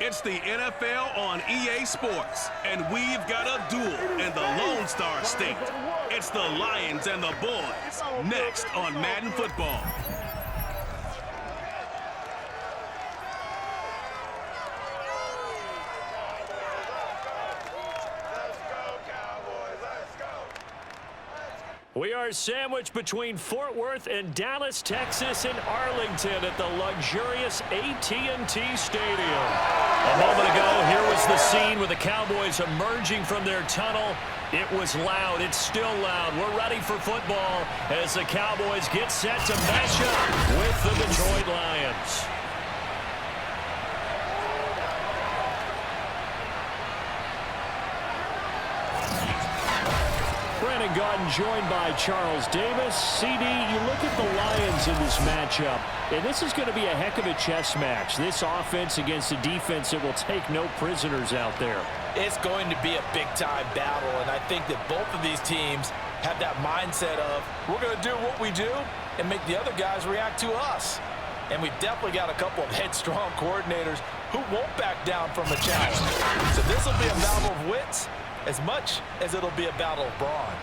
It's the NFL on EA Sports, and we've got a duel in the Lone Star State. It's the Lions and the Boys, next on Madden Football. We are sandwiched between Fort Worth and Dallas, Texas, and Arlington at the luxurious AT&T Stadium. A moment ago, here was the scene with the Cowboys emerging from their tunnel. It was loud. It's still loud. We're ready for football as the Cowboys get set to match up with the Detroit Lions. Garden joined by Charles Davis. CD, you look at the Lions in this matchup, and this is going to be a heck of a chess match. This offense against a defense that will take no prisoners out there. It's going to be a big-time battle, and I think that both of these teams have that mindset of we're going to do what we do and make the other guys react to us. And we've definitely got a couple of headstrong coordinators who won't back down from the challenge. So this will be a battle of wits as much as it'll be a battle of brawn.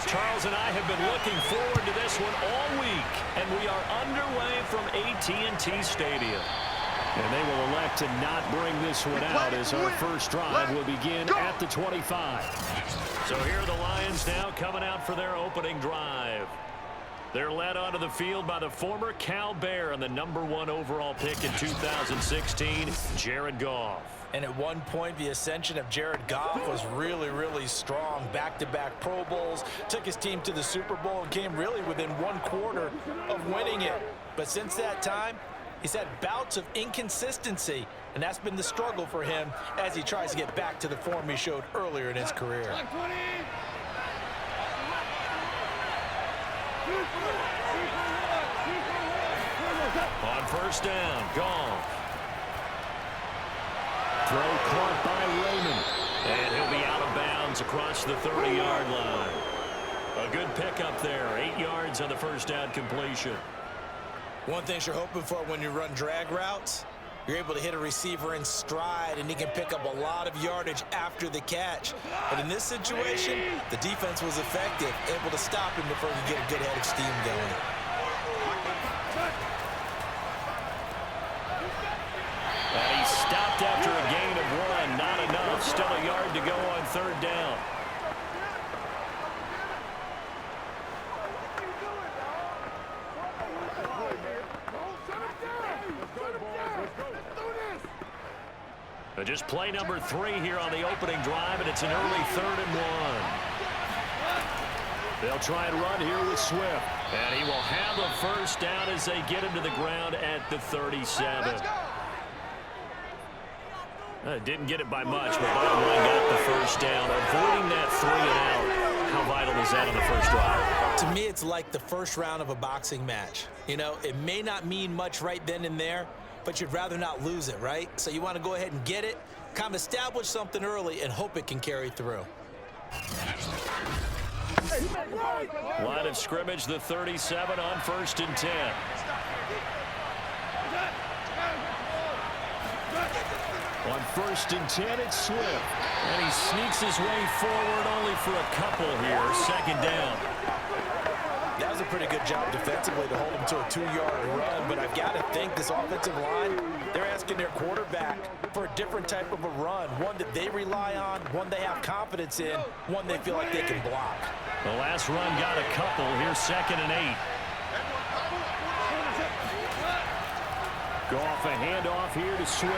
Charles and I have been looking forward to this one all week, and we are underway from AT&T Stadium. And they will elect to not bring this one out as our first drive will begin at the 25. So here are the Lions now coming out for their opening drive. They're led onto the field by the former Cal Bear and the #1 overall pick in 2016, Jared Goff. And at one point, the ascension of Jared Goff was really, really strong. Back-to-back Pro Bowls, took his team to the Super Bowl and came really within one quarter of winning it. But since that time, he's had bouts of inconsistency, and that's been the struggle for him as he tries to get back to the form he showed earlier in his career. On first down, Goff. Throw caught by Raymond. And he'll be out of bounds across the 30-yard line. A good pickup there. 8 yards on the first down completion. One thing you're hoping for when you run drag routes, you're able to hit a receiver in stride, and he can pick up a lot of yardage after the catch. But in this situation, the defense was effective, able to stop him before he get a good head of steam going. And he stopped after a gain of 1. Not enough. Still a yard to go on third down. Just play number 3 here on the opening drive, and it's an early 3rd and 1. They'll try and run here with Swift. And he will have a first down as they get him to the ground at the 37. Didn't get it by much, but bottom line got the first down. Avoiding that 3 and out. How vital is that on the first drive? To me, it's like the first round of a boxing match. You know, it may not mean much right then and there, but you'd rather not lose it, right? So you want to go ahead and get it, kind of establish something early, and hope it can carry through. Line of scrimmage, the 37 on 1st and 10. On 1st and 10, it's Swift. And he sneaks his way forward only for a couple here. 2nd down. That was a pretty good job defensively to hold him to a 2-yard run, but I've got to think this offensive line, they're asking their quarterback for a different type of a run, one that they rely on, one they have confidence in, one they feel like they can block. The last run got a couple. Here's 2nd and 8. Goff a handoff here to Swift.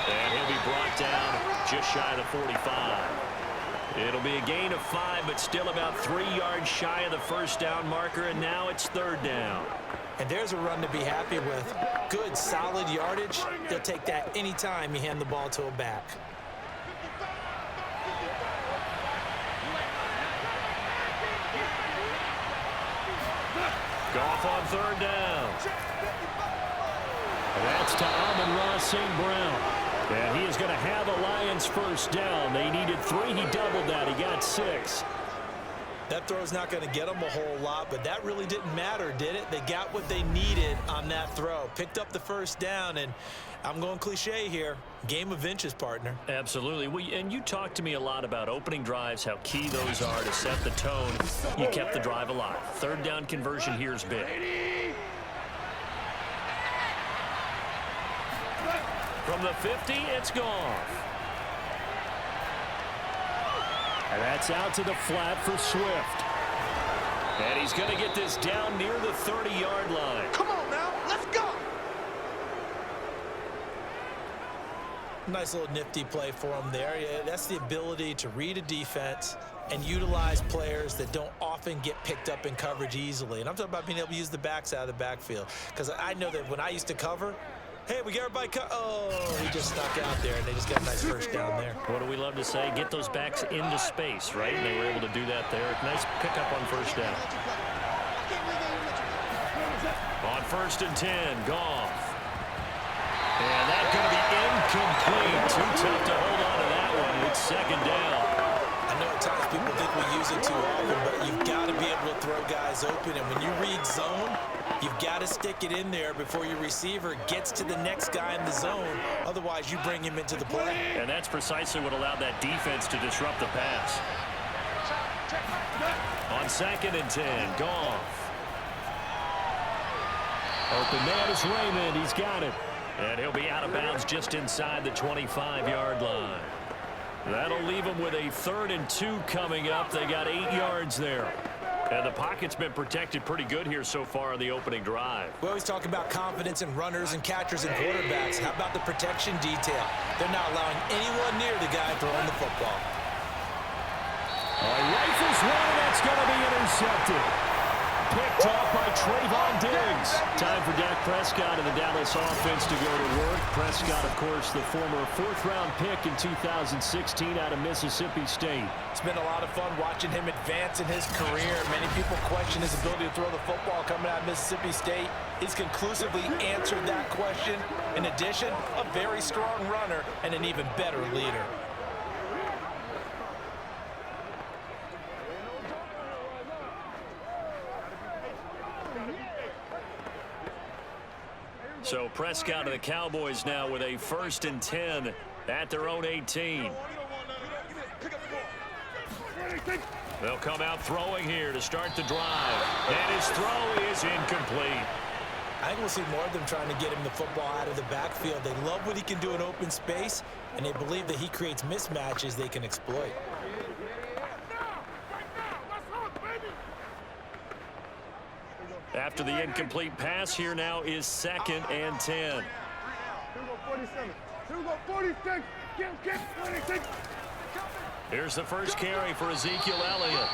And he'll be brought down just shy of the 45. It'll be a gain of 5, but still about 3 yards shy of the first down marker, and now it's 3rd down. And there's a run to be happy with. Good, solid yardage. They'll take that anytime you hand the ball to a back. Goff on 3rd down. That's to Amon-Ra St. Brown. And he is going to have a Lions first down. They needed 3. He doubled that. He got 6. That throw's not going to get them a whole lot, but that really didn't matter, did it? They got what they needed on that throw. Picked up the first down, and I'm going cliche here. Game of inches, partner. Absolutely. And you talked to me a lot about opening drives, how key those are to set the tone. You kept the drive alive. 3rd down conversion here is big. From the 50, it's Goff. And that's out to the flat for Swift. And he's going to get this down near the 30-yard line. Come on now, let's go. Nice little nifty play for him there. Yeah, that's the ability to read a defense and utilize players that don't often get picked up in coverage easily. And I'm talking about being able to use the backs out of the backfield. Because I know that when I used to cover, hey, we got everybody oh, he just snuck out there, and they just got a nice first down there. What do we love to say? Get those backs into space, right? And they were able to do that there. Nice pickup on first down. On 1st and 10, Goff. And that's going to be incomplete. Too tough to hold on to that one. It's 2nd down. I know at times people think we use it too often, but you've got to be able to throw guys open. And when you read zone, you've got to stick it in there before your receiver gets to the next guy in the zone. Otherwise, you bring him into the play. And that's precisely what allowed that defense to disrupt the pass. On 2nd and 10, Goff. Open man is Raymond. He's got it. And he'll be out of bounds just inside the 25-yard line. That'll leave them with a 3rd and 2 coming up. They got 8 yards there. And the pocket's been protected pretty good here so far in the opening drive. We always talk about confidence in runners and catchers and quarterbacks. How about the protection detail? They're not allowing anyone near the guy throwing the football. Rifles one, that's going to be intercepted. Picked off by Trayvon Diggs. Time for Dak Prescott and the Dallas offense to go to work. Prescott, of course, the former 4th-round pick in 2016 out of Mississippi State. It's been a lot of fun watching him advance in his career. Many people question his ability to throw the football coming out of Mississippi State. He's conclusively answered that question. In addition, a very strong runner and an even better leader. So Prescott and the Cowboys now with a 1st and 10 at their own 18. They'll come out throwing here to start the drive. And his throw is incomplete. I think we'll see more of them trying to get him the football out of the backfield. They love what he can do in open space, and they believe that he creates mismatches they can exploit. After the incomplete pass, here now is 2nd and 10. Here's the first carry for Ezekiel Elliott.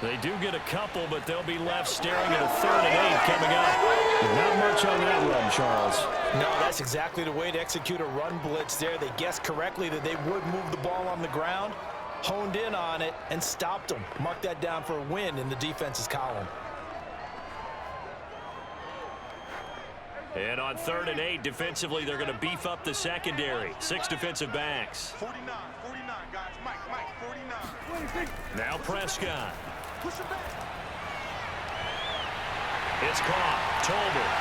They do get a couple, but they'll be left staring at a 3rd and 8 coming up. Not much on that run, Charles. No, that's exactly the way to execute a run blitz there. They guessed correctly that they would move the ball on the ground, honed in on it, and stopped them. Mark that down for a win in the defense's column. And on 3rd and 8, defensively, they're going to beef up the secondary. 6 defensive backs. 49, guys. Mike, 49. Now Prescott. It's caught. Tolbert.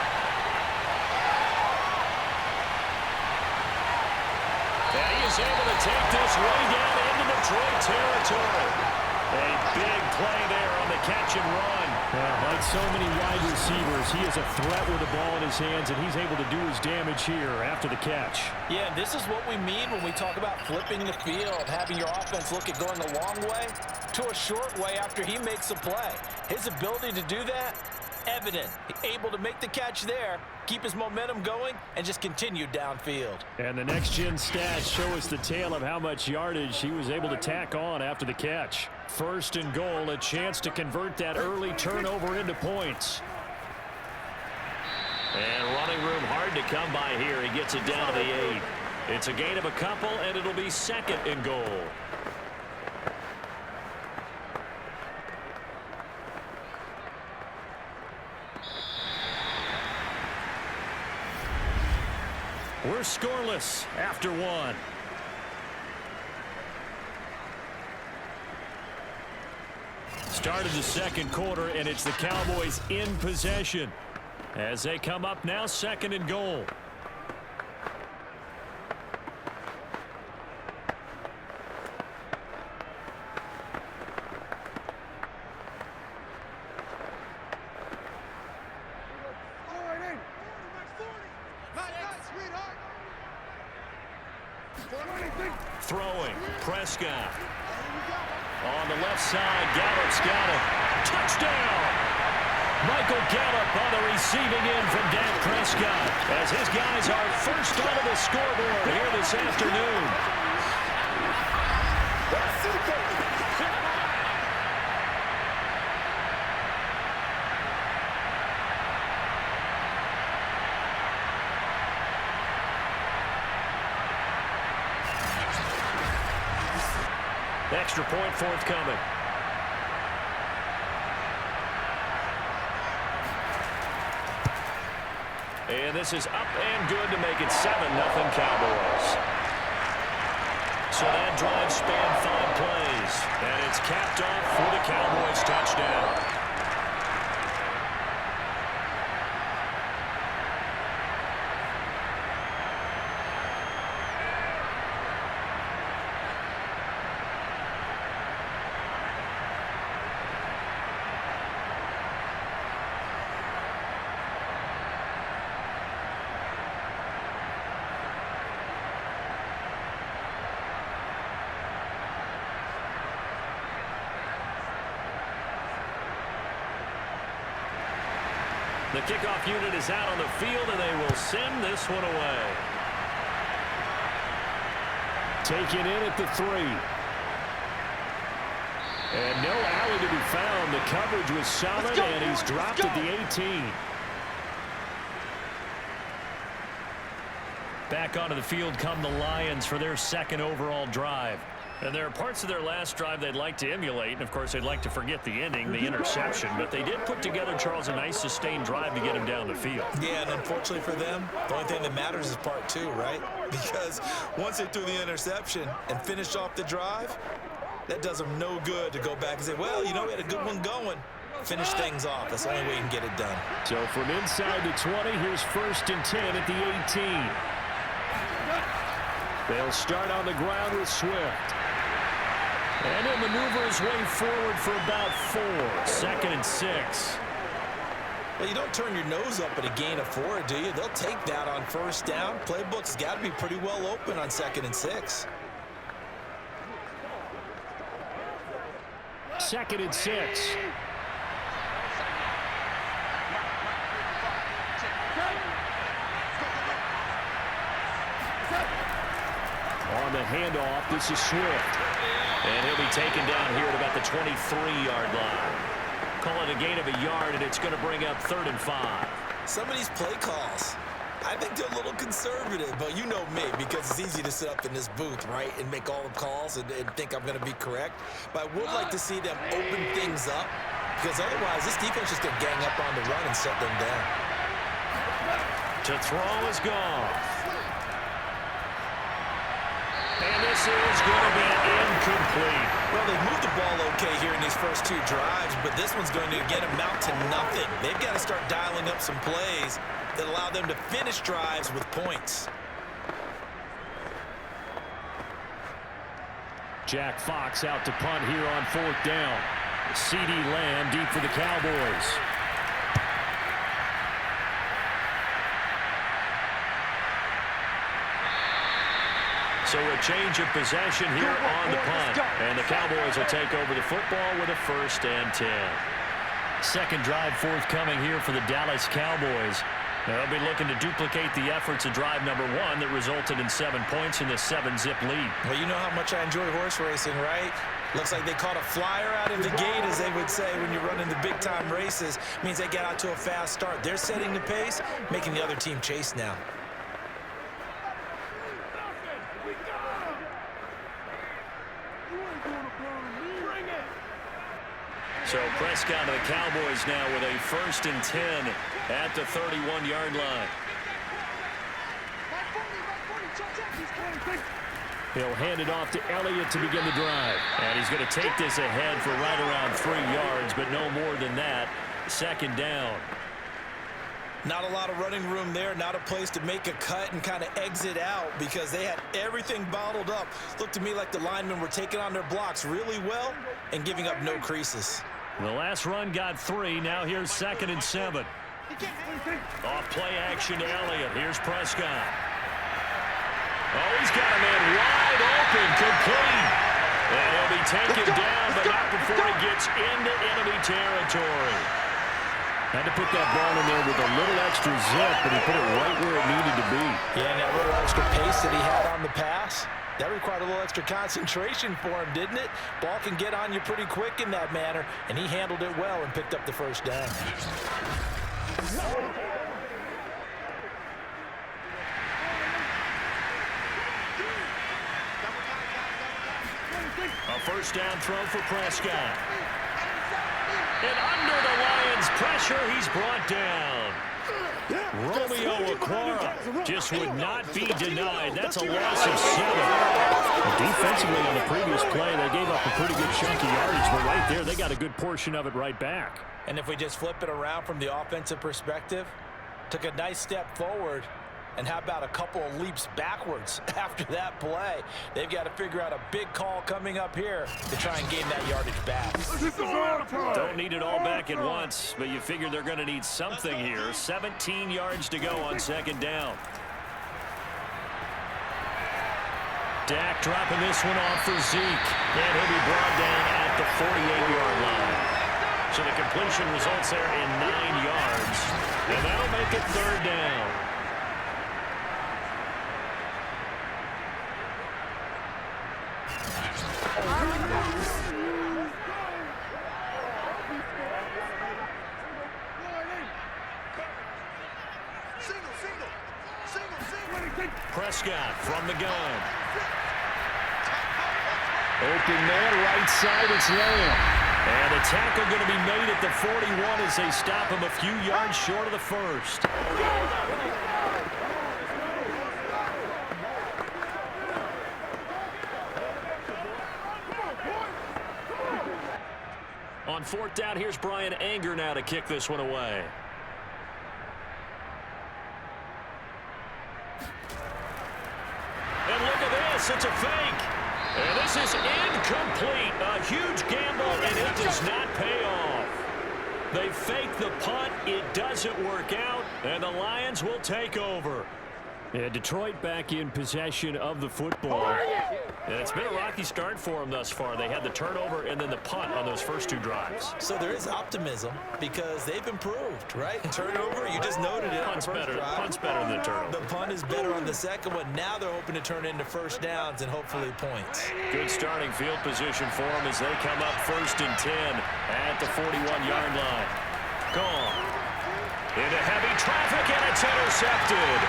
And he is able to take this way down into Detroit territory. A big play there on the catch and run. Like so many wide receivers, he is a threat with the ball in his hands, and he's able to do his damage here after the catch. Yeah, this is what we mean when we talk about flipping the field, having your offense look at going a long way to a short way after he makes a play. His ability to do that, evident. Able to make the catch there, keep his momentum going, and just continue downfield. And the next-gen stats show us the tale of how much yardage he was able to tack on after the catch. First and goal, a chance to convert that early turnover into points. And running room hard to come by here. He gets it down to the 8. It's a gain of a couple, and it'll be second and goal. We're scoreless after one. Started the second quarter, and it's the Cowboys in possession as they come up now, second and goal. Throwing, Prescott. On the left side, Gallup's got it. Touchdown! Michael Gallup on the receiving end from Dak Prescott as his guys are first onto the scoreboard here this afternoon. Extra point forthcoming. And this is up and good to make it 7-0 Cowboys. So that drive spanned 5 plays. And it's capped off for the Cowboys touchdown. The kickoff unit is out on the field, and they will send this one away. Taken in at the 3. And no alley to be found. The coverage was solid, and he's dropped at the 18. Back onto the field come the Lions for their second overall drive. And there are parts of their last drive they'd like to emulate. And, of course, they'd like to forget the ending, the interception. But they did put together, Charles, a nice sustained drive to get him down the field. Yeah, and unfortunately for them, the only thing that matters is part 2, right? Because once they threw the interception and finished off the drive, that does them no good to go back and say, well, you know, we had a good one going. Finish things off. That's the only way you can get it done. So from inside the 20, here's 1st and 10 at the 18. They'll start on the ground with Swift. And he'll maneuver his way forward for about 4. 2nd and 6. Well, you don't turn your nose up at a gain of 4, do you? They'll take that on 1st down. Playbook's got to be pretty well open on 2nd and 6. 2nd and 6. On the handoff, this is Swift. And he'll be taken down here at about the 23-yard line. Call it a gain of a yard, and it's going to bring up 3rd and 5. Some of these play calls, I think they're a little conservative, but you know me, because it's easy to sit up in this booth, right, and make all the calls and think I'm going to be correct. But I would like to see them open things up, because otherwise this defense is going to gang up on the run and set them down. To throw is gone. And this is going to be incomplete. Well, they've moved the ball okay here in these first 2 drives, but this one's going to again amount to nothing. They've got to start dialing up some plays that allow them to finish drives with points. Jack Fox out to punt here on 4th down. CeeDee Lamb deep for the Cowboys. So a change of possession here on the punt. And the Cowboys will take over the football with a 1st and 10. Second drive forthcoming here for the Dallas Cowboys. They'll be looking to duplicate the efforts of drive number 1 that resulted in 7 points in the 7-zip lead. Well, you know how much I enjoy horse racing, right? Looks like they caught a flyer out of the gate, as they would say when you're running the big-time races. Means they get out to a fast start. They're setting the pace, making the other team chase now. So Prescott of the Cowboys now with a 1st and 10 at the 31-yard line. He'll hand it off to Elliott to begin the drive. And he's going to take this ahead for right around 3 yards, but no more than that. 2nd down. Not a lot of running room there, not a place to make a cut and kind of exit out because they had everything bottled up. Looked to me like the linemen were taking on their blocks really well and giving up no creases. The last run got 3. Now here's 2nd and 7. Off play action to Elliott. Here's Prescott. Oh, he's got a man wide open, complete. And he'll be taken down, but not before he gets into enemy territory. Had to put that ball in there with a little extra zip, but he put it right where it needed to be. Yeah, and that little extra pace that he had on the pass, that required a little extra concentration for him, didn't it? Ball can get on you pretty quick in that manner, and he handled it well and picked up the 1st down. A 1st down throw for Prescott. And under the Lions' pressure, he's brought down. Romeo Okwara just would not be denied. That's a loss of 7. Defensively on the previous play, they gave up a pretty good chunky yardage, but right there, they got a good portion of it right back. And if we just flip it around from the offensive perspective, took a nice step forward, and how about a couple of leaps backwards after that play? They've got to figure out a big call coming up here to try and gain that yardage back. Don't need it all back at once, but you figure they're going to need something here. 17 yards to go on 2nd down. Dak dropping this one off for Zeke, and he'll be brought down at the 48-yard line. So the completion results there in 9 yards, and that'll make it 3rd down. Prescott from the gun. Open man, right side, it's Lamb. And a tackle going to be made at the 41 as they stop him a few yards short of the 1st. On 4th down, here's Brian Anger now to kick this one away. And look at this, it's a fake. And this is incomplete. A huge gamble, and it does not pay off. They fake the punt, it doesn't work out, and the Lions will take over. Yeah, Detroit back in possession of the football. And it's been a rocky start for them thus far. They had the turnover and then the punt on those first 2 drives. So there is optimism because they've improved, right? Turnover, you just noted it. Punt's better than the turnover. The punt is better on the 2nd one. Now they're hoping to turn into 1st downs and hopefully points. Good starting field position for them as they come up 1st and 10 at the 41-yard line. Gone. Into heavy traffic, and it's intercepted.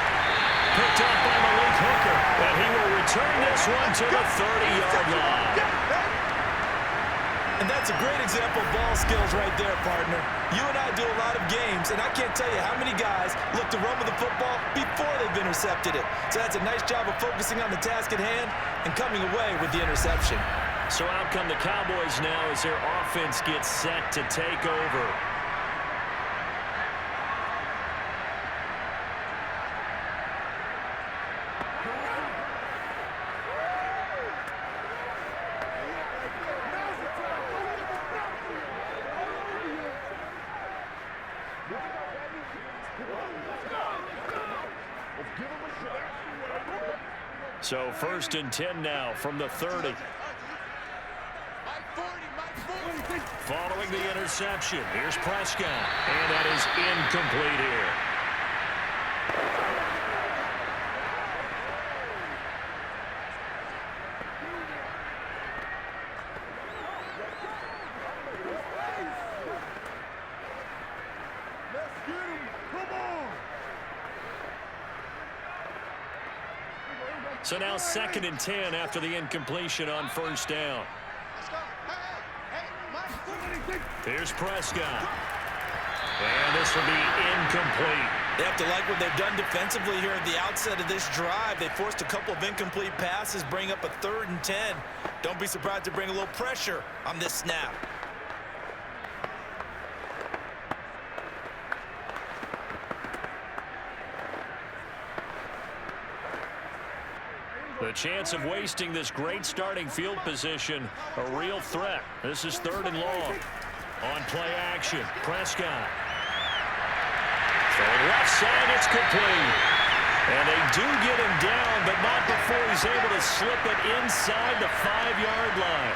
Picked up by Malik Hooker, and he will return this one to the 30-yard line. And that's a great example of ball skills right there, partner. You and I do a lot of games, and I can't tell you how many guys look to run with the football before they've intercepted it. So that's a nice job of focusing on the task at hand and coming away with the interception. So out come the Cowboys now as their offense gets set to take over. So 1st and 10 now from the 30. Following the interception, here's Prescott. And that is incomplete here. Let's get him. Come on. So now 2nd and 10 after the incompletion on first down. Let's go. Hey, Mike. Here's Prescott. And this will be incomplete. They have to like what they've done defensively here at the outset of this drive. They forced a couple of incomplete passes, bring up a 3rd and 10. Don't be surprised to bring a little pressure on this snap. The chance of wasting this great starting field position, a real threat. This is 3rd and long. On play action, Prescott. Throwing left side, it's complete. And they do get him down, but not before he's able to slip it inside the 5-yard line.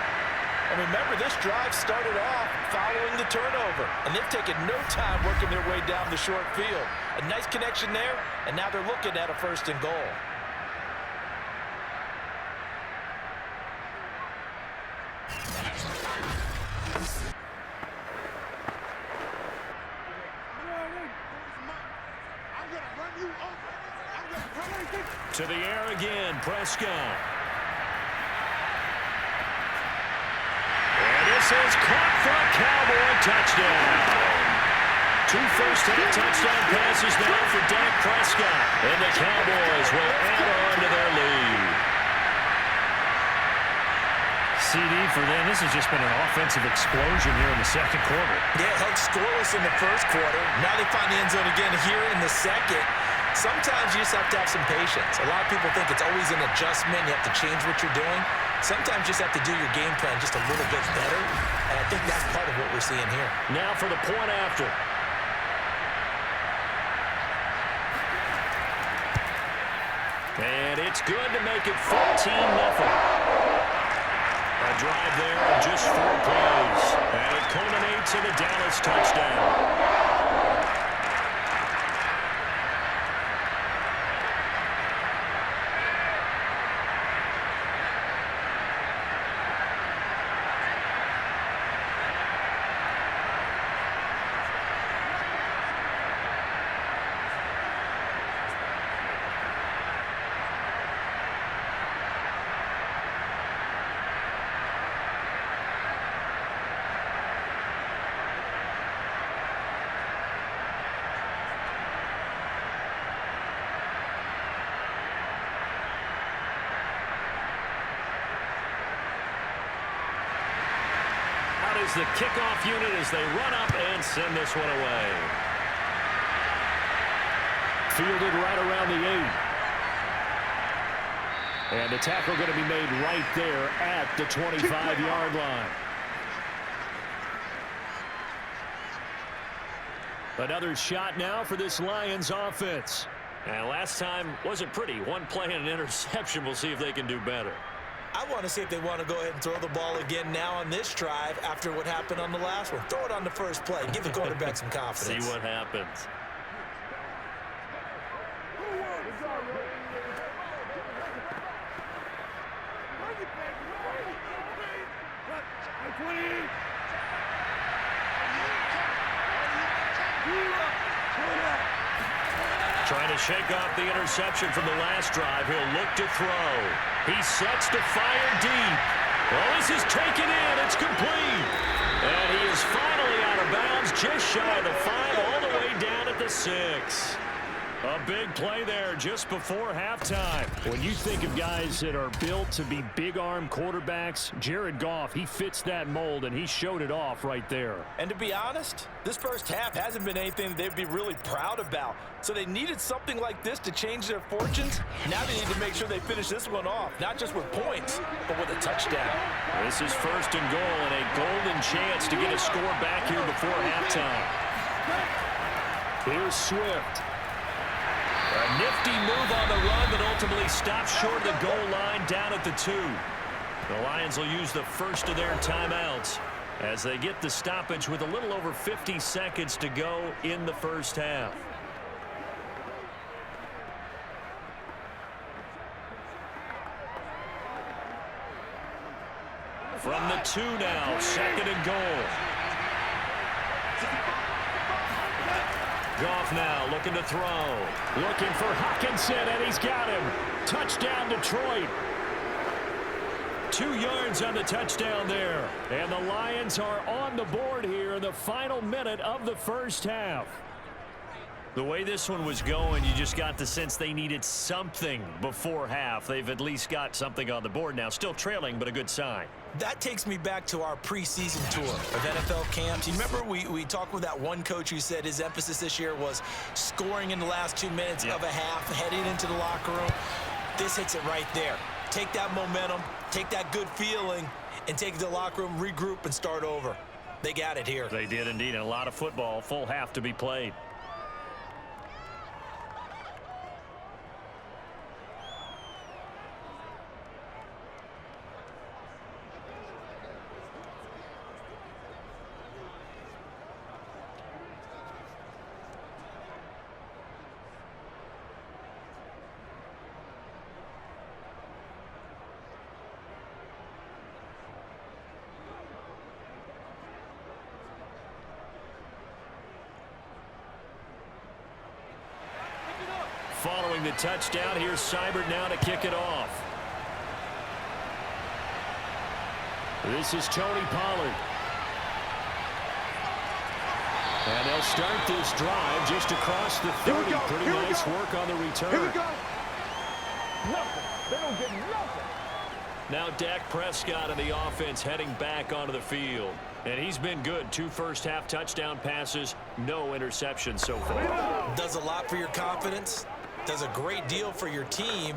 And remember, this drive started off following the turnover, and they've taken no time working their way down the short field. A nice connection there, and now they're looking at a 1st and goal. To the air again, Prescott. And this is caught for a Cowboy touchdown. 2 first-half touchdown passes now for Dak Prescott. And the Cowboys will add on to their lead. CD for them. This has just been an offensive explosion here in the 2nd quarter. Yeah, held scoreless in the 1st quarter. Now they find the end zone again here in the 2nd. Sometimes you just have to have some patience. A lot of people think it's always an adjustment. You have to change what you're doing. Sometimes you just have to do your game plan just a little bit better. And I think that's part of what we're seeing here. Now for the point after. And it's good to make it 14-0. A drive there of just 4 plays. And it culminates in a Dallas touchdown. Is the kickoff unit as they run up and send this one away. Fielded right around the 8. And the tackle going to be made right there at the 25-yard line. Another shot now for this Lions offense. And last time wasn't pretty. 1 play and an interception. We'll see if they can do better. I want to see if they want to go ahead and throw the ball again now on this drive after what happened on the last one. Throw it on the first play. Give the quarterback some confidence. See what happens. Trying to shake off the interception from the last drive. He'll look to throw. He sets to fire deep. Well, this is taken in. It's complete. And he is finally out of bounds, just shy of the 5, all the way down at the 6. A big play there just before halftime. When you think of guys that are built to be big-arm quarterbacks, Jared Goff, he fits that mold, and he showed it off right there. And to be honest, this first half hasn't been anything they'd be really proud about. So they needed something like this to change their fortunes. Now they need to make sure they finish this one off, not just with points, but with a touchdown. This is 1st and goal and a golden chance to get a score back here before halftime. Here's Swift. A nifty move on the run that ultimately stops short of the goal line down at the 2. The Lions will use the first of their timeouts. as they get the stoppage with a little over 50 seconds to go in the first half. From the 2 now, 2nd and goal. Goff now looking to throw. Looking for Hawkinson, and he's got him. Touchdown, Detroit. 2 yards on the touchdown there. And the Lions are on the board here in the final minute of the first half. The way this one was going, you just got the sense they needed something before half. They've at least got something on the board now. Still trailing, but a good sign. That takes me back to our preseason tour of NFL camps. You remember we talked with that one coach who said his emphasis this year was scoring in the last 2 minutes of a half, heading into the locker room. This hits it right there. Take that momentum, take that good feeling, and take it to the locker room, regroup, and start over. They got it here. They did indeed. And a lot of football, full half to be played. Following the touchdown, here's Seibert now to kick it off. This is Tony Pollard. And they'll start this drive just across the 30. Pretty nice work on the return. Here we go. Nothing. They don't get nothing. Now Dak Prescott and the offense heading back onto the field. And he's been good. 2 first-half touchdown passes, no interceptions so far. Does a lot for your confidence. Does a great deal for your team.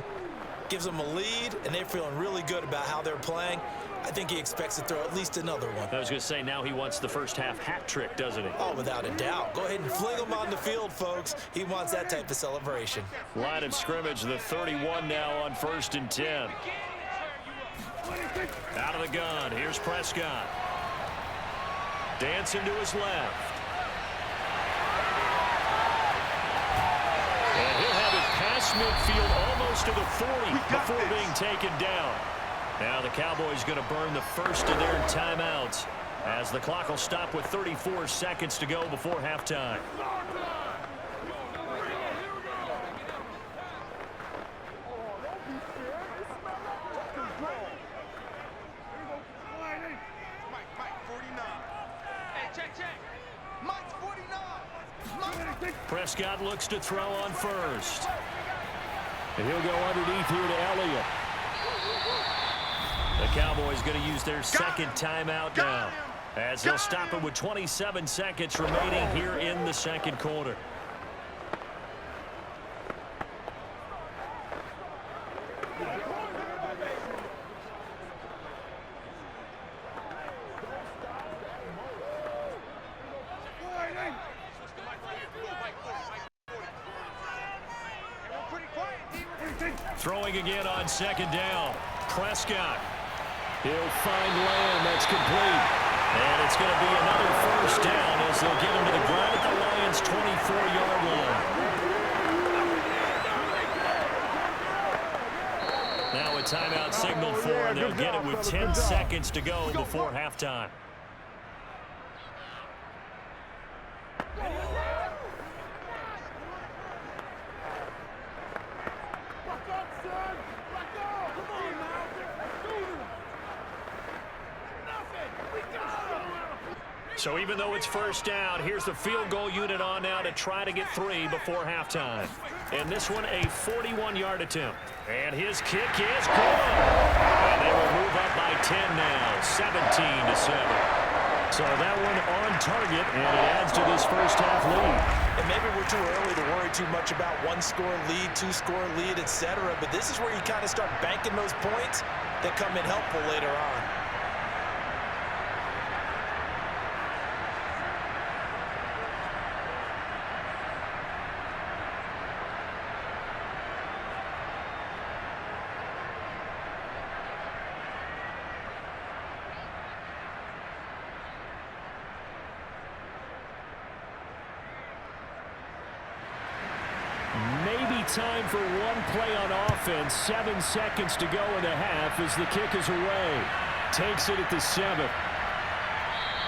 Gives them a lead, and they're feeling really good about how they're playing. I think he expects to throw at least another one. I was going to say, now he wants the first-half hat trick, doesn't he? Oh, without a doubt. Go ahead and fling him on the field, folks. He wants that type of celebration. Line of scrimmage, the 31 now on 1st and 10. Out of the gun, here's Prescott. Dancing to his left. And he'll have it past midfield almost to the 40 before being taken down. Now the Cowboys going to burn the first of their timeouts as the clock will stop with 34 seconds to go before halftime. Prescott looks to throw on first. And he'll go underneath here to Elliott. The Cowboys going to use their second timeout now, as they'll stop it with 27 seconds remaining here in the second quarter. Throwing again on 2nd down. Prescott. He'll find Lamb. That's complete. And it's going to be another first down as they'll get him to the ground at the Lions' 24-yard line. Now a timeout signal for him. They'll get it with 10 seconds to go before halftime. So even though it's first down, here's the field goal unit on now to try to get 3 before halftime. And this one, a 41-yard attempt. And his kick is good. And they will move up by 10 now, 17-7. So that one on target, and it adds to this first-half lead. And maybe we're too early to worry too much about 1-score lead, 2-score lead, etc. But this is where you kind of start banking those points that come in helpful later on. time for one play on offense. 7 seconds to go in the half as the kick is away. Takes it at the 7.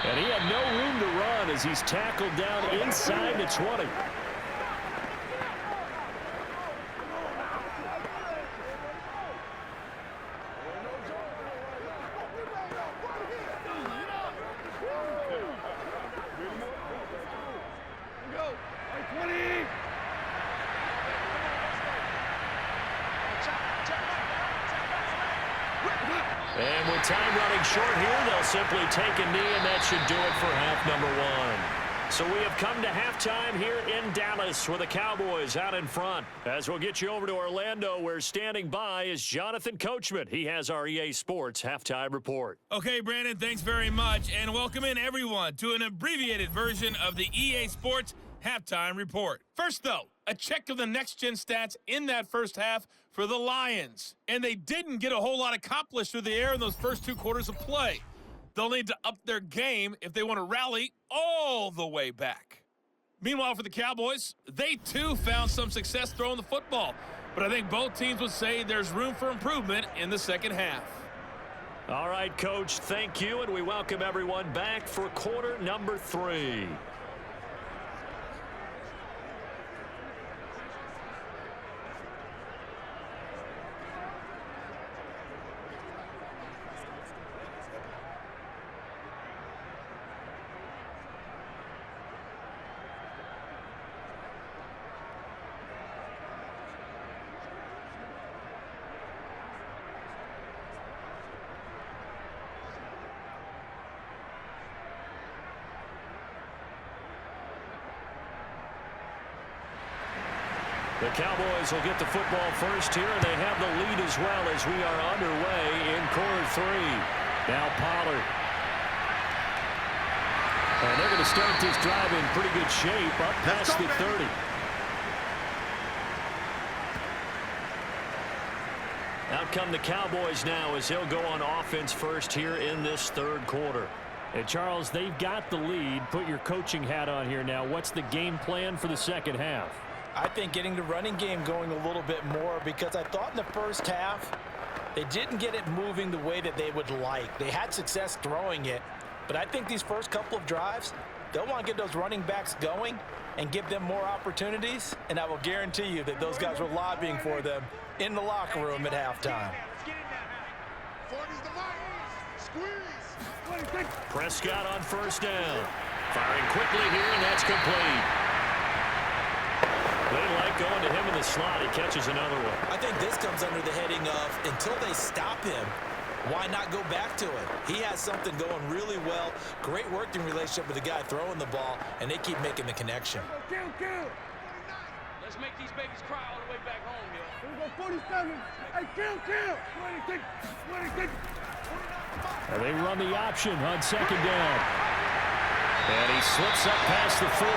And he had no room to run as he's tackled down inside the 20. And with time running short here, they'll simply take a knee, and that should do it for half number 1. So we have come to halftime here in Dallas with the Cowboys out in front. As we'll get you over to Orlando, where standing by is Jonathan Coachman. He has our EA Sports halftime report. Okay, Brandon, thanks very much, and welcome in everyone to an abbreviated version of the EA Sports halftime report. First, though, a check of the next-gen stats in that first half for the Lions. And they didn't get a whole lot accomplished through the air in those first 2 quarters of play. They'll need to up their game if they want to rally all the way back. Meanwhile, for the Cowboys, they too found some success throwing the football. But I think both teams would say there's room for improvement in the second half. All right, Coach, thank you, and we welcome everyone back for quarter number 3. The Cowboys will get the football first here, and they have the lead as well as we are underway in quarter 3. Now Pollard. And they're going to start this drive in pretty good shape up past the 30. Out come the Cowboys now as they'll go on offense first here in this third quarter. And, Charles, they've got the lead. Put your coaching hat on here now. What's the game plan for the second half? I think getting the running game going a little bit more, because I thought in the first half they didn't get it moving the way that they would like. They had success throwing it, but I think these first couple of drives, they'll want to get those running backs going and give them more opportunities, and I will guarantee you that those guys were lobbying for them in the locker room at halftime. Prescott on first down. Firing quickly here, and that's complete. They like going to him in the slot. He catches another one. I think this comes under the heading of, until they stop him, why not go back to it? He has something going really well. Great working relationship with the guy throwing the ball, and they keep making the connection. Let's make these babies cry all the way back home, yo. Here we go, 47. Hey, kill. 26. And they run the option on second down. And he slips up past the 45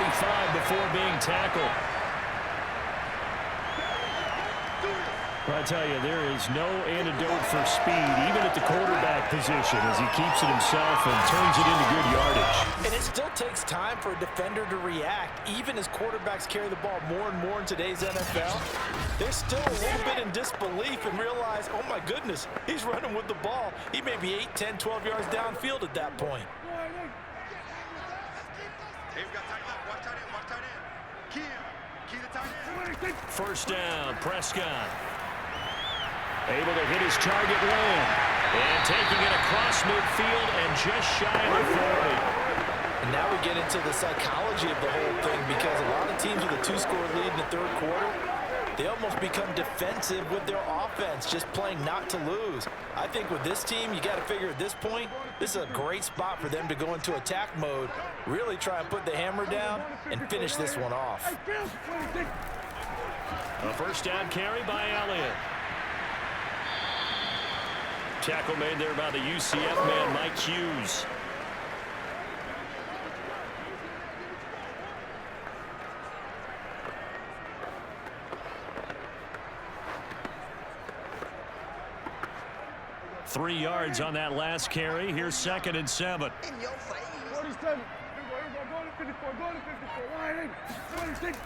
before being tackled. I tell you, there is no antidote for speed, even at the quarterback position, as he keeps it himself and turns it into good yardage. And it still takes time for a defender to react, even as quarterbacks carry the ball more and more in today's NFL. They're still a little bit in disbelief and realize, oh my goodness, he's running with the ball. He may be 8, 10, 12 yards downfield at that point. First down, Prescott. Able to hit his target man. And taking it across midfield and just shy of the 40. And now we get into the psychology of the whole thing, because a lot of teams with a 2-score lead in the third quarter, they almost become defensive with their offense, just playing not to lose. I think with this team, you got to figure at this point, this is a great spot for them to go into attack mode, really try and put the hammer down and finish this one off. A first down carry by Elliott. Tackle made there by the UCF man, Mike Hughes. Three yards on that last carry. Here's 2nd and 7. 47. Here we go, go to 54, go to 54. 26.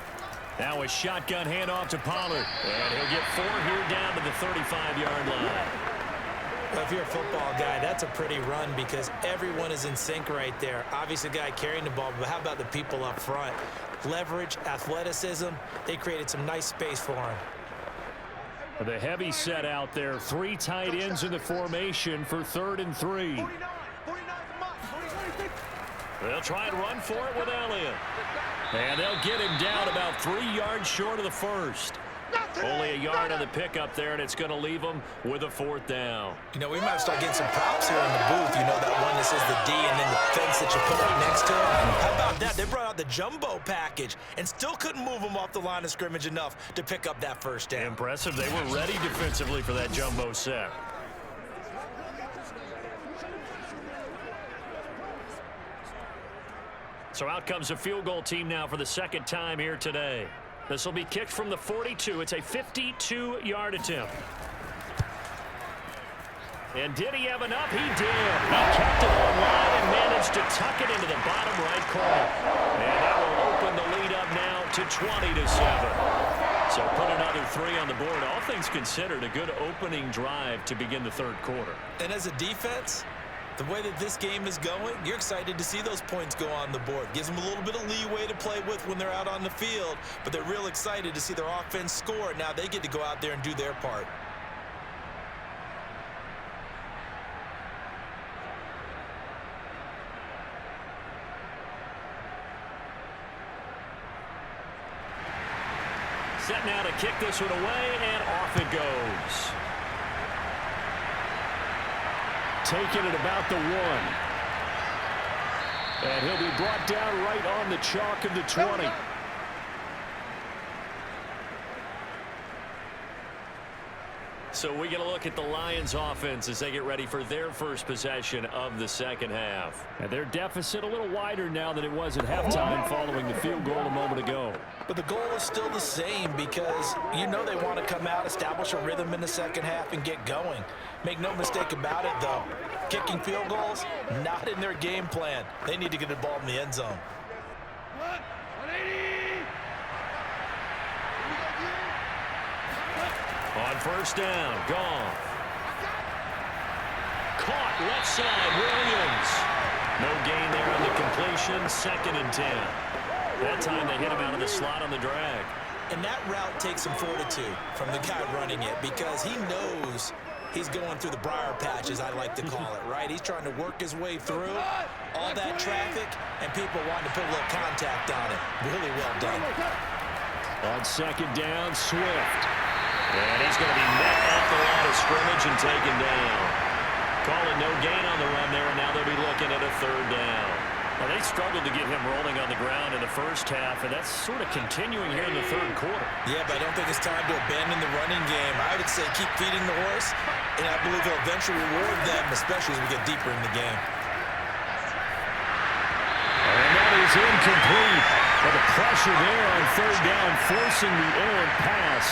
Now a shotgun handoff to Pollard. And he'll get 4 here down to the 35-yard line. Well, if you're a football guy, that's a pretty run because everyone is in sync right there. Obviously, the guy carrying the ball, but how about the people up front? Leverage, athleticism, they created some nice space for him. The heavy set out there. 3 tight ends in the formation for 3rd and 3. They'll try and run for it with Elliott. And they'll get him down about 3 yards short of the first. Only a yard on the pickup there, and it's going to leave them with a 4th down. You know, we might start getting some props here in the booth. You know, that one that says the D and then the fence that you put right next to it. How about that? They brought out the jumbo package and still couldn't move them off the line of scrimmage enough to pick up that first down. Impressive. They were ready defensively for that jumbo set. So out comes a field goal team now for the 2nd time here today. This will be kicked from the 42. It's a 52-yard attempt. And did he have enough? He did. He kept it on line and managed to tuck it into the bottom right corner. And that will open the lead up now to 20-7. So put another 3 on the board. All things considered, a good opening drive to begin the 3rd quarter. And as a defense, the way that this game is going, you're excited to see those points go on the board. Gives them a little bit of leeway to play with when they're out on the field, but they're real excited to see their offense score. Now they get to go out there and do their part. Set now to kick this one away, and off it goes. Taking it about the 1. And he'll be brought down right on the chalk of the 20. So we get a look at the Lions offense as they get ready for their first possession of the 2nd half. And their deficit a little wider now than it was at halftime following the field goal a moment ago. But the goal is still the same because you know they want to come out, establish a rhythm in the 2nd half, and get going. Make no mistake about it, though. Kicking field goals, not in their game plan. They need to get the ball in the end zone. On 1st down, Goff. Caught left side, Williams. No gain there on the completion, 2nd and 10. That time they hit him out of the slot on the drag. And that route takes some fortitude from the guy running it because he knows he's going through the briar patch, as I like to call it, right? He's trying to work his way through all that traffic and people wanting to put a little contact on it. Really well done. On 2nd down, Swift. And he's going to be met at the line of scrimmage and taken down. Call it no gain on the run there, and now they'll be looking at a 3rd down. Well, they struggled to get him rolling on the ground in the 1st half, and that's sort of continuing here in the 3rd quarter. Yeah, but I don't think it's time to abandon the running game. I would say keep feeding the horse, and I believe he'll eventually reward them, especially as we get deeper in the game. And that is incomplete. But the pressure there on 3rd down, forcing the errant pass.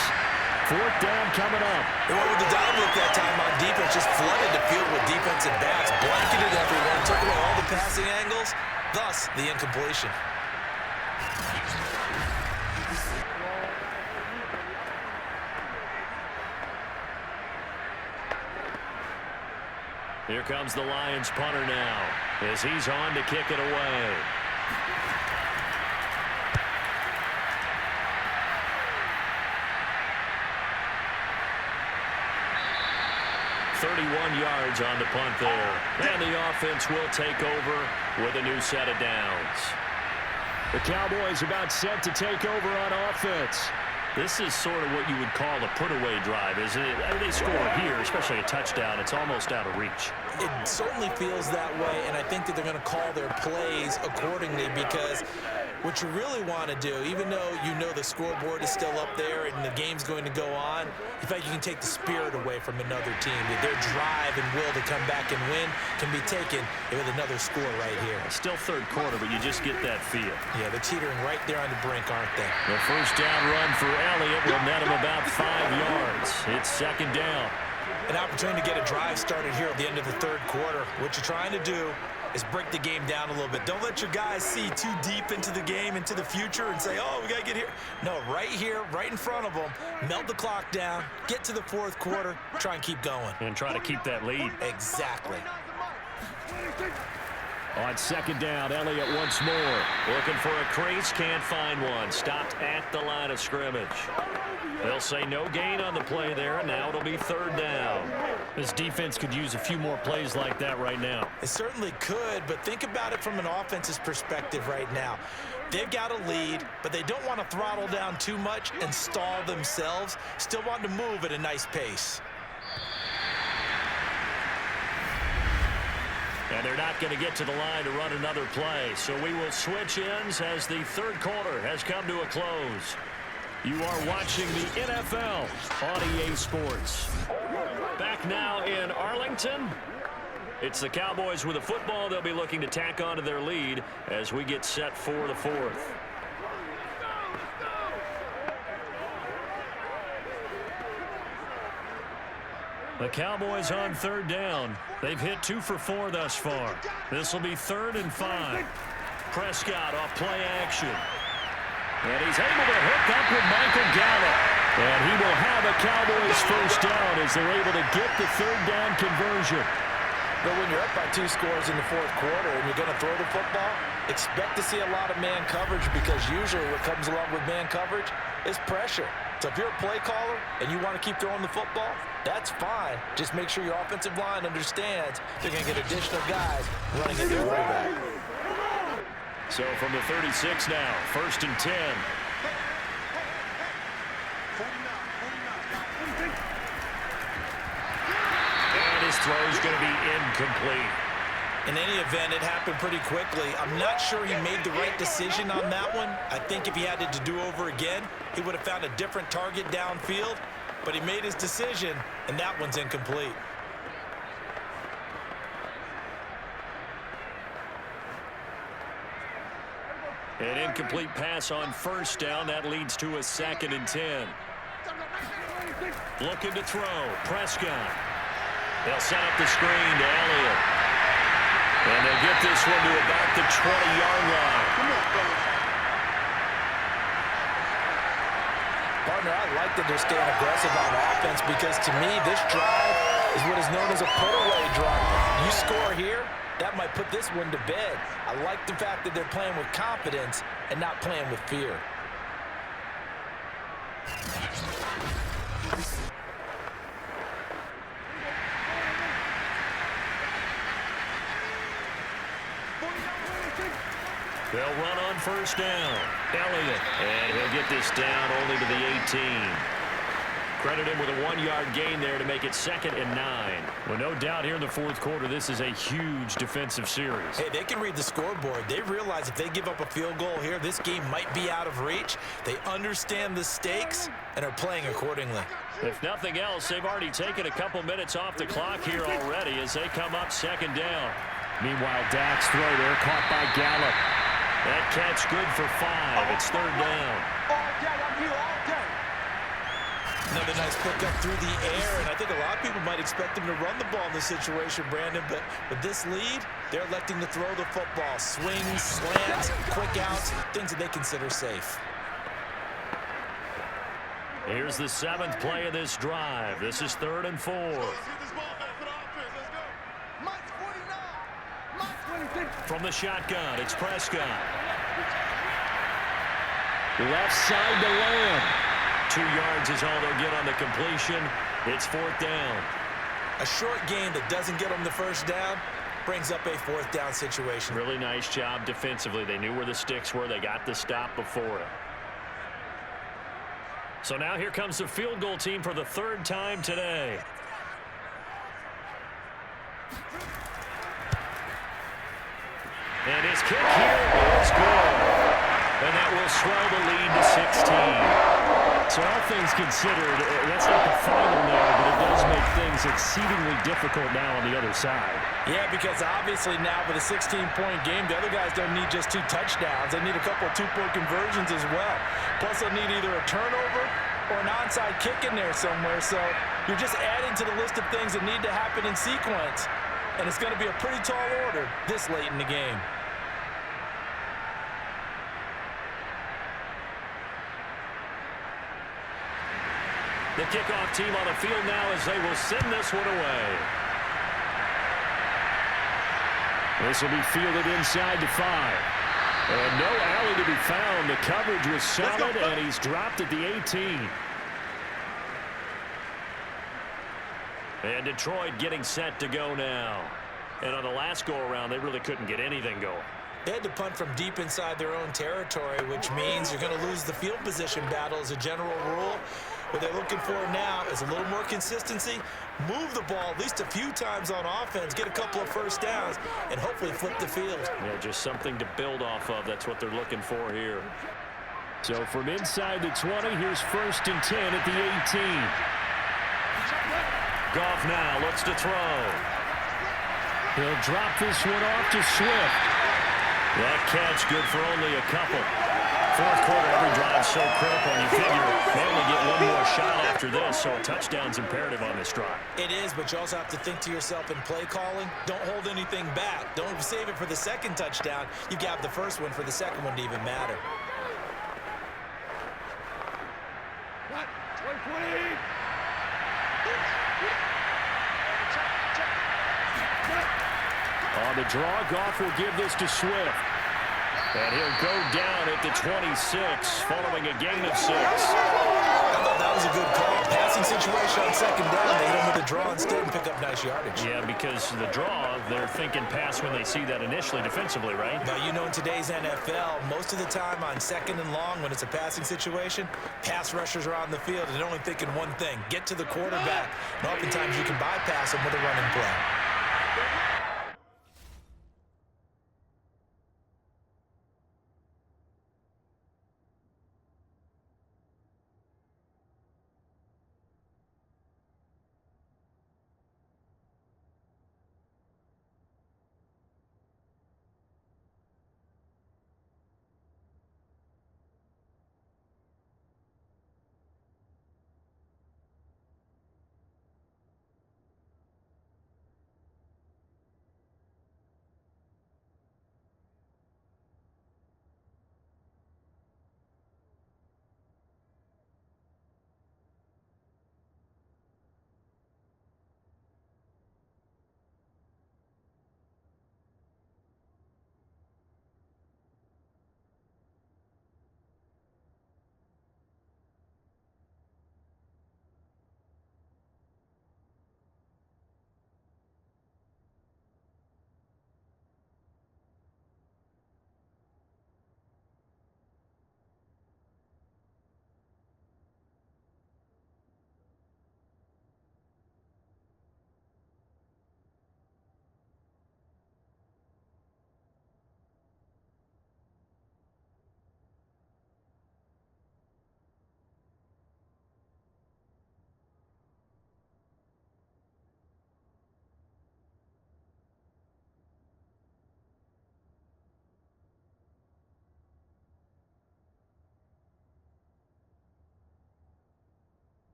4th down coming up. They went with the dive look that time on defense, just flooded the field with defensive backs, blanketed everyone, took away all the passing angles, thus the incompletion. Here comes the Lions punter now as he's on to kick it away. Yards on the punt there. And the offense will take over with a new set of downs. The Cowboys about set to take over on offense. This is sort of what you would call a put-away drive, isn't it? I mean, they score here, especially a touchdown. It's almost out of reach. It certainly feels that way, and I think that they're going to call their plays accordingly because what you really want to do, even though you know the scoreboard is still up there and the game's going to go on, in fact, you can take the spirit away from another team. Their drive and will to come back and win can be taken with another score right here. Still 3rd quarter, but you just get that feel. Yeah, they're teetering right there on the brink, aren't they? The 1st down run for Elliott will net him about 5 yards. It's 2nd down. An opportunity to get a drive started here at the end of the 3rd quarter. What you're trying to do is break the game down a little bit. Don't let your guys see too deep into the game, into the future, and say, oh, we got to get here. No, right here, right in front of them, melt the clock down, get to the fourth quarter, try and keep going. And try to keep that lead. Exactly. On second down, Elliott once more. Looking for a crease, can't find one. Stopped at the line of scrimmage. They'll say no gain on the play there, and now it'll be third down. This defense could use a few more plays like that right now. It certainly could, but think about it from an offense's perspective right now. They've got a lead, but they don't want to throttle down too much and stall themselves. Still want to move at a nice pace. And they're not going to get to the line to run another play. So we will switch ends as the third quarter has come to a close. You are watching the NFL on EA Sports. Back now in Arlington. It's the Cowboys with a football. They'll be looking to tack onto their lead as we get set for the fourth. The Cowboys on third down. They've hit 2 for 4 thus far. This will be 3rd and 5. Prescott off play action. And he's able to hook up with Michael Gallup. And he will have a Cowboys first down as they're able to get the third down conversion. But when you're up by 2 scores in the fourth quarter and you're going to throw the football, expect to see a lot of man coverage, because usually what comes along with man coverage is pressure. So if you're a play caller and you want to keep throwing the football, that's fine. Just make sure your offensive line understands they're going to get additional guys running at their quarterback. So from the 36 now, 1st and 10. And his throw is going to be incomplete. In any event, it happened pretty quickly. I'm not sure he made the right decision on that one. I think if he had it to do over again, he would have found a different target downfield. But he made his decision, and that one's incomplete. An incomplete pass on first down. That leads to a 2nd and 10. Looking to throw. Prescott. They'll set up the screen to Elliott. And they'll get this one to about the 20-yard line. Partner, I like that they're staying aggressive on offense, because to me, this drive is what is known as a put-away drive. You score here, that might put this one to bed. I like the fact that they're playing with confidence and not playing with fear. They'll run on first down. Elliott. And he'll get this down only to the 18. Credit him with a 1-yard gain there to make it 2nd and 9. Well, no doubt here in the fourth quarter, this is a huge defensive series. Hey, they can read the scoreboard. They realize if they give up a field goal here, this game might be out of reach. They understand the stakes and are playing accordingly. If nothing else, they've already taken a couple minutes off the clock here already as they come up 2nd down. Meanwhile, Dak's throw there caught by Gallup. That catch good for 5. It's 3rd down. Another nice pickup through the air, and I think a lot of people might expect him to run the ball in this situation, Brandon, but with this lead, they're electing to throw the football. Swings, slants, quick outs, things that they consider safe. Here's the 7th play of this drive. This is 3rd and 4. From the shotgun, it's Prescott. Left side to Lamb. 2 yards is all they'll get on the completion. It's 4th down. A short gain that doesn't get them the first down brings up a 4th down situation. Really nice job defensively. They knew where the sticks were. They got the stop before it. So now here comes the field goal team for the 3rd time today. And his kick here is good. And that will swell the lead to 16. So all things considered, that's not the final there, but it does make things exceedingly difficult now on the other side. Yeah, because obviously now with a 16-point game, the other guys don't need just 2 touchdowns. They need a couple of 2-point conversions as well. Plus, they'll need either a turnover or an onside kick in there somewhere. So you're just adding to the list of things that need to happen in sequence. and it's going to be a pretty tall order this late in the game. The kickoff team on the field now as they will send this one away. This will be fielded inside the 5. And no alley to be found. The coverage was solid, and he's dropped at the 18. And Detroit getting set to go now. And on the last go-around, they really couldn't get anything going. They had to punt from deep inside their own territory, which means you're going to lose the field position battle as a general rule. What they're looking for now is a little more consistency, move the ball at least a few times on offense, get a couple of first downs, and hopefully flip the field. Yeah, just something to build off of. That's what they're looking for here. So from inside the 20, here's 1st and 10 at the 18. Goff now looks to throw. He'll drop this one off to Swift. That catch good for only a couple. Fourth quarter, every drive so critical, and you figure they only get one more shot after this, so a touchdown's imperative on this drive. It is, but you also have to think to yourself in play calling, don't hold anything back. Don't save it for the second touchdown. You've got the first one for the second one to even matter. On the draw, Goff will give this to Swift. And he'll go down at the 26, following a gain of 6. I thought that was a good call. Passing situation on second down. They hit him with the draw instead and pick up nice yardage. Yeah, because the draw, they're thinking pass when they see that initially defensively, right? Now, you know, in today's NFL, most of the time on second and long, when it's a passing situation, pass rushers are on the field and they're only thinking one thing, get to the quarterback. And oftentimes you can bypass them with a running play.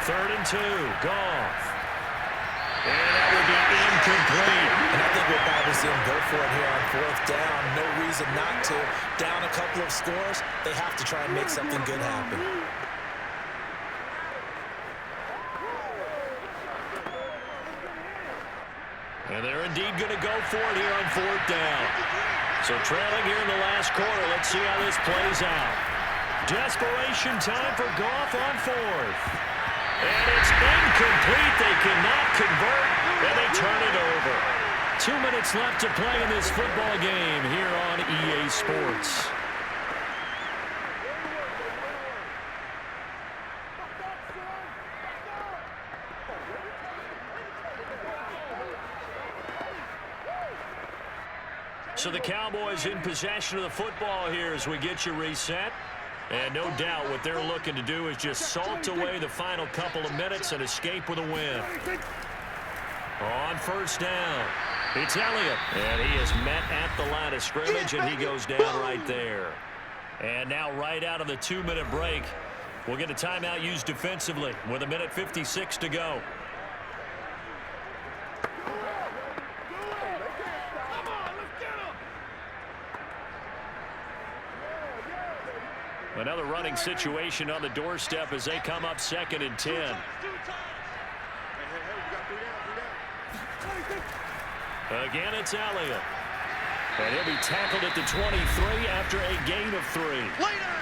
Third and 2, Goff. And that would be incomplete. And I think we'll probably see him go for it here on 4th down. No reason not to. Down a couple of scores, they have to try and make something good happen. And they're indeed going to go for it here on 4th down. So trailing here in the last quarter, let's see how this plays out. Desperation time for Goff on 4th. And it's incomplete. They cannot convert, and they turn it over. 2 minutes left to play in this football game here on EA Sports. So the Cowboys in possession of the football here as we get you reset. And no doubt what they're looking to do is just salt away the final couple of minutes and escape with a win. On 1st down, it's Elliott. And he is met at the line of scrimmage, and he goes down right there. And now right out of the 2-minute break, We'll get a timeout used defensively with 1:56 to go. Another running situation on the doorstep as they come up 2nd and 10. Again, it's Elliott. And he'll be tackled at the 23 after a gain of 3.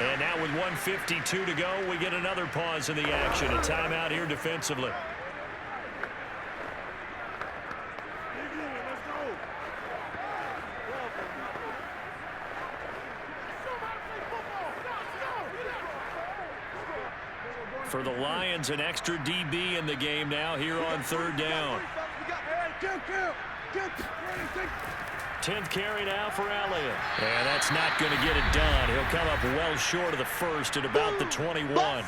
And now with 1:52 to go, we get another pause in the action. A timeout here defensively. For the Lions, an extra DB in the game now here on 3rd down. 10th carry now for Elliott. And that's not going to get it done. He'll come up well short of the first at about the 21.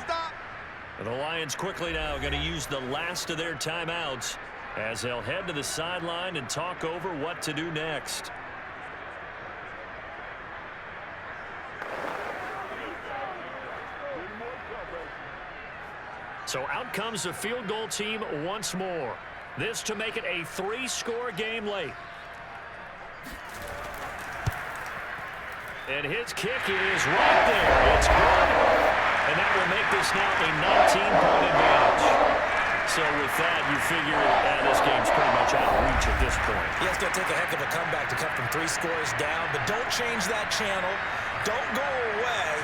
And the Lions quickly now going to use the last of their timeouts as they'll head to the sideline and talk over what to do next. So out comes the field goal team once more. This to make it a 3-score game late. And his kick is right there. It's good. And that will make this now a 19-point advantage. So with that, you figure this game's pretty much out of reach at this point. Yeah, it's going to take a heck of a comeback to come from 3 scores down. But don't change that channel. Don't go away.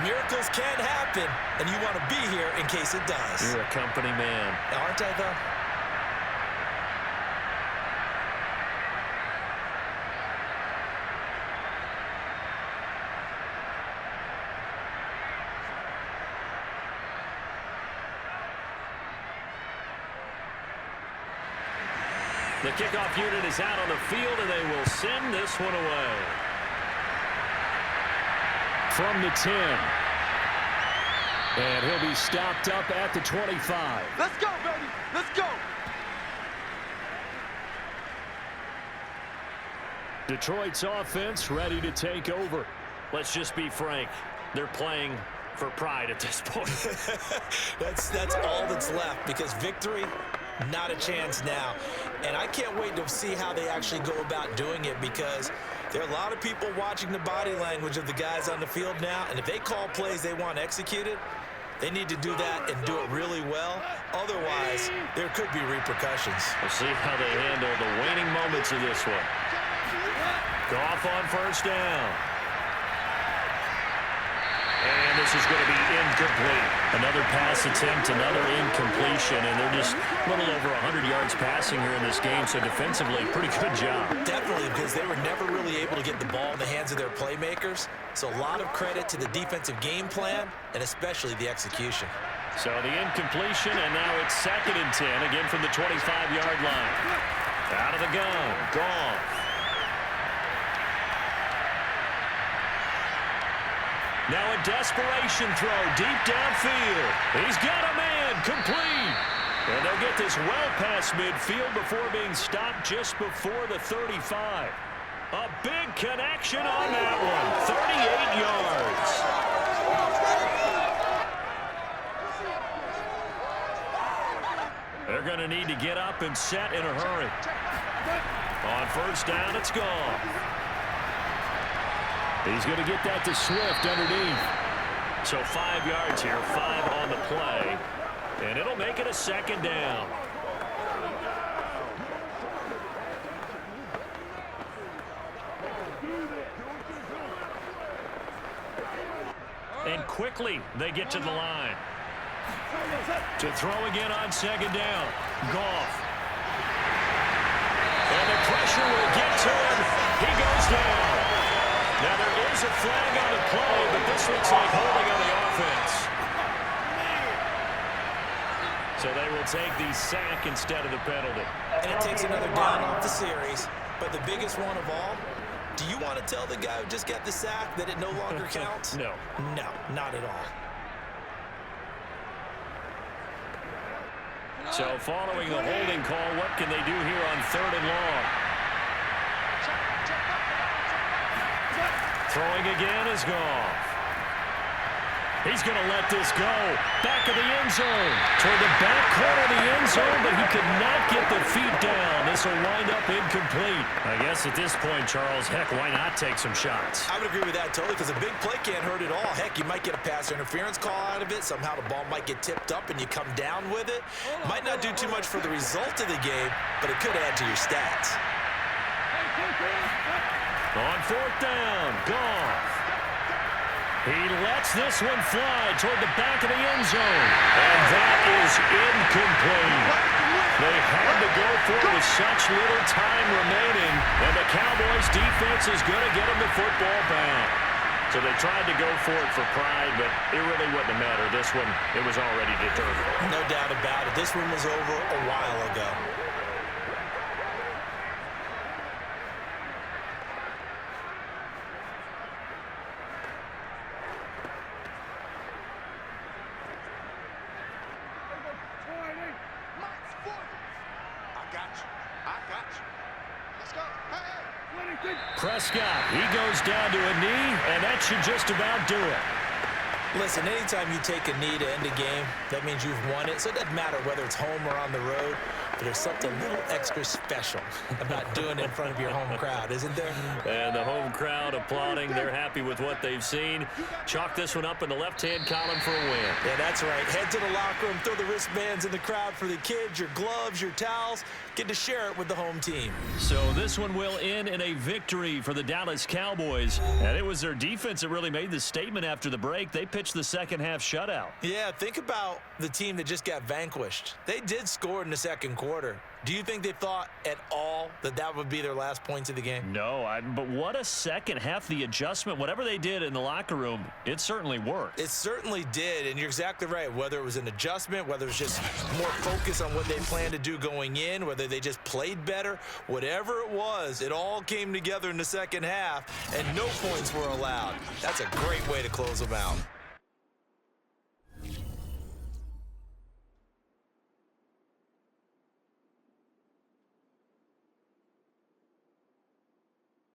Miracles can happen, and you want to be here in case it does. You're a company man. Aren't I, though? The kickoff unit is out on the field, and they will send this one away. From the 10. And he'll be stopped up at the 25. Let's go, baby. Let's go. Detroit's offense ready to take over. Let's just be frank. They're playing for pride at this point. That's all that's left, because victory, not a chance now. And I can't wait to see how they actually go about doing it, because there are a lot of people watching the body language of the guys on the field now, and if they call plays they want executed, they need to do that and do it really well. Otherwise, there could be repercussions. We'll see how they handle the waning moments of this one. Goff on 1st down. And this is going to be incomplete. Another pass attempt, another incompletion, and they're just a little over 100 yards passing here in this game, so defensively, pretty good job. Definitely, because they were never really able to get the ball in the hands of their playmakers, so a lot of credit to the defensive game plan, and especially the execution. So the incompletion, and now it's 2nd and 10, again from the 25-yard line. Out of the gun, Goff. Now a desperation throw deep downfield. He's got a man, complete. And they'll get this well past midfield before being stopped just before the 35. A big connection on that one. 38 yards. They're going to need to get up and set in a hurry. On 1st down, it's Goff. He's going to get that to Swift underneath. So 5 yards here, 5 on the play. And it'll make it a 2nd down. And quickly they get to the line. To throw again on 2nd down. Goff. And the pressure will get to him. He goes down. Now there is a flag on the play, but this looks like holding on the offense. So they will take the sack instead of the penalty. And it takes another down off the series. But the biggest one of all, do you want to tell the guy who just got the sack that it no longer counts? No. No, not at all. So following the holding call, what can they do here on 3rd and long? Throwing again is Goff. He's going to let this go. Back of the end zone. Toward the back corner of the end zone, but he could not get the feet down. This will wind up incomplete. I guess at this point, Charles, heck, why not take some shots? I would agree with that totally, because a big play can't hurt at all. Heck, you might get a pass interference call out of it. Somehow the ball might get tipped up and you come down with it. Might not do too much for the result of the game, but it could add to your stats. On fourth down, Goff. He lets this one fly toward the back of the end zone. And that is incomplete. They had to go for it with such little time remaining. And the Cowboys defense is going to get them the football back. So they tried to go for it for pride, but it really wouldn't have mattered. This one, it was already determined. No doubt about it. This one was over a while ago. Prescott, he goes down to a knee, and that should just about do it. Listen, anytime you take a knee to end a game, that means you've won it. So it doesn't matter whether it's home or on the road, but there's something a little extra special about doing it in front of your home crowd, isn't there? And the home crowd applauding. They're happy with what they've seen. Chalk this one up in the left-hand column for a win. Yeah, that's right. Head to the locker room, throw the wristbands in the crowd for the kids, your gloves, your towels. Get to share it with the home team. So this one will end in a victory for the Dallas Cowboys. And it was their defense that really made the statement after the break. They pitched the second-half shutout. Yeah, think about the team that just got vanquished. They did score in the second quarter. Do you think they thought at all that that would be their last points of the game? No, but what a second half. The adjustment, whatever they did in the locker room, it certainly worked. It certainly did, and you're exactly right. Whether it was an adjustment, whether it was just more focus on what they planned to do going in, whether they just played better, whatever it was, it all came together in the second half, and no points were allowed. That's a great way to close them out.